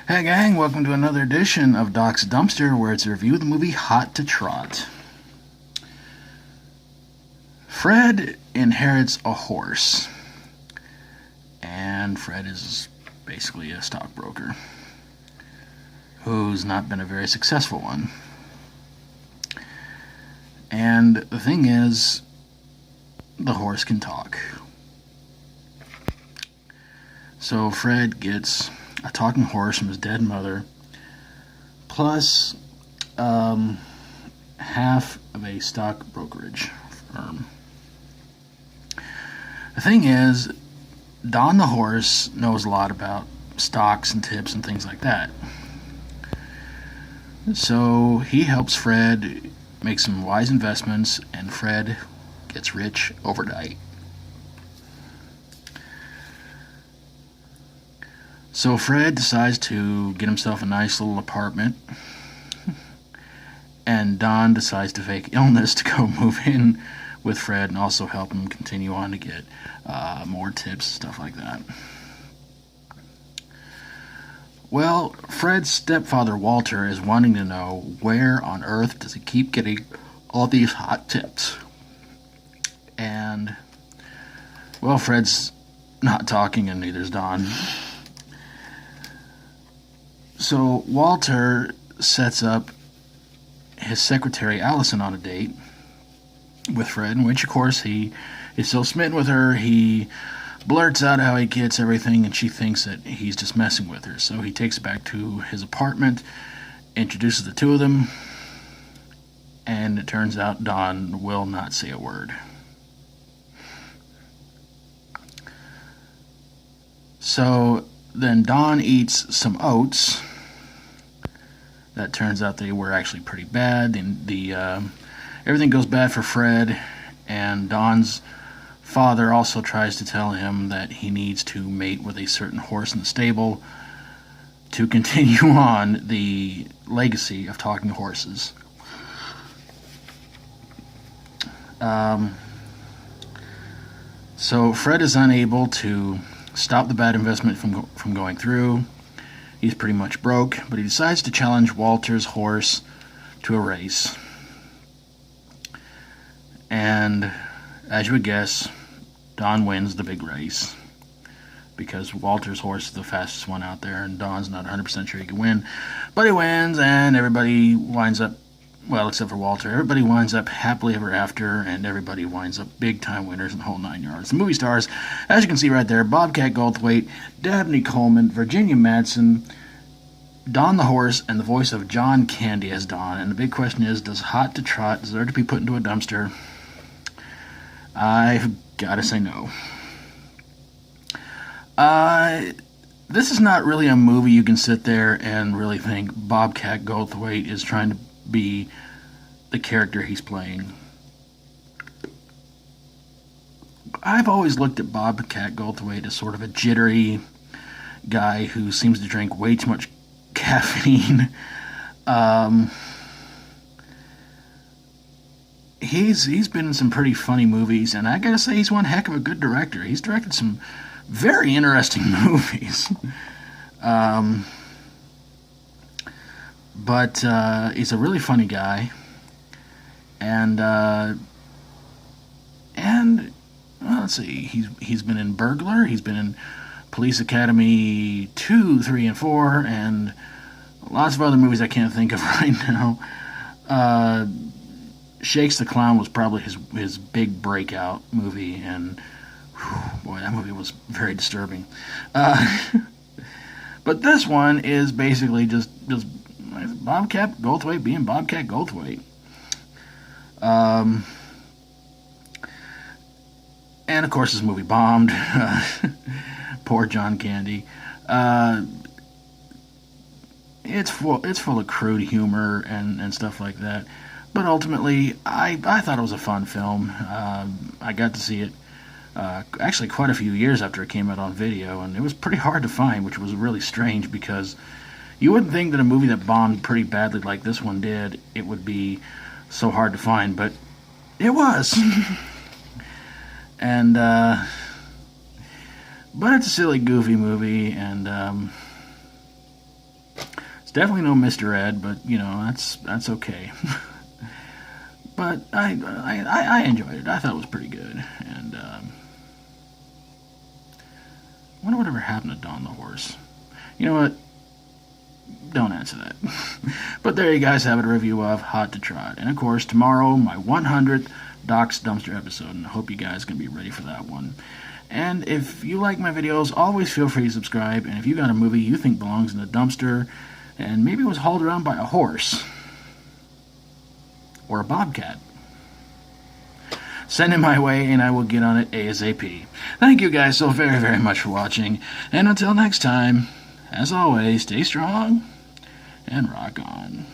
Hey gang, welcome to another edition of Doc's Dumpster, where it's a review of the movie Hot to Trot. Fred inherits a horse, and Fred is basically a stockbroker who's not been a very successful one. And the thing is, the horse can talk. So Fred gets a talking horse from his dead mother, plus half of a stock brokerage firm. The thing is, Don the horse knows a lot about stocks and tips and things like that. So he helps Fred make some wise investments, and Fred gets rich overnight. So Fred decides to get himself a nice little apartment, and Don decides to fake illness to go move in with Fred and also help him continue on to get more tips, stuff like that. Well, Fred's stepfather Walter is wanting to know where on earth does he keep getting all these hot tips. And, well, Fred's not talking and neither's Don. So Walter sets up his secretary Allison on a date with Fred, in which, of course, he is so smitten with her, he blurts out how he gets everything, and she thinks that he's just messing with her. So he takes her back to his apartment, introduces the two of them, and it turns out Don will not say a word. So then Don eats some oats. That turns out they were actually pretty bad. Everything goes bad for Fred, and Don's father also tries to tell him that he needs to mate with a certain horse in the stable to continue on the legacy of talking horses. So Fred is unable to stop the bad investment from going through. He's pretty much broke, but he decides to challenge Walter's horse to a race. And, as you would guess, Don wins the big race, because Walter's horse is the fastest one out there, and Don's not 100% sure he can win. But he wins, and everybody winds up, well, except for Walter, everybody winds up happily ever after, and everybody winds up big-time winners in the whole 9 yards. The movie stars, as you can see right there, Bobcat Goldthwait, Dabney Coleman, Virginia Madsen, Don the horse, and the voice of John Candy as Don. And the big question is, does Hot to Trot deserve to be put into a dumpster? I've got to say no. This is not really a movie you can sit there and really think Bobcat Goldthwait is trying to be the character he's playing. I've always looked at Bobcat Goldthwait as sort of a jittery guy who seems to drink way too much caffeine. He's been in some pretty funny movies, and I gotta say he's one heck of a good director. He's directed some very interesting movies. But he's a really funny guy, and let's see, he's been in Burglar, he's been in Police Academy 2, 3, and 4, and lots of other movies I can't think of right now. Shakes the Clown was probably his big breakout movie, and whew, boy, that movie was very disturbing. But this one is basically just Bobcat Goldthwait being Bobcat Goldthwait. And of course this movie bombed. Poor John Candy. It's full of crude humor and stuff like that. But ultimately, I thought it was a fun film. I got to see it actually quite a few years after it came out on video, and it was pretty hard to find, which was really strange, because you wouldn't think that a movie that bombed pretty badly like this one did, it would be so hard to find, but it was. And but it's a silly, goofy movie, and It's definitely no Mr. Ed, but you know that's okay. But I enjoyed it. I thought it was pretty good, and I wonder whatever happened to Don the horse. You know what? Don't answer that. But there you guys have it, a review of Hot to Trot. And of course, tomorrow, my 100th Doc's Dumpster episode, and I hope you guys can be ready for that one. And if you like my videos, always feel free to subscribe. And if you got a movie you think belongs in the dumpster, and maybe it was hauled around by a horse, or a bobcat, send it my way and I will get on it ASAP. Thank you guys so very, very much for watching. And until next time, as always, stay strong and rock on.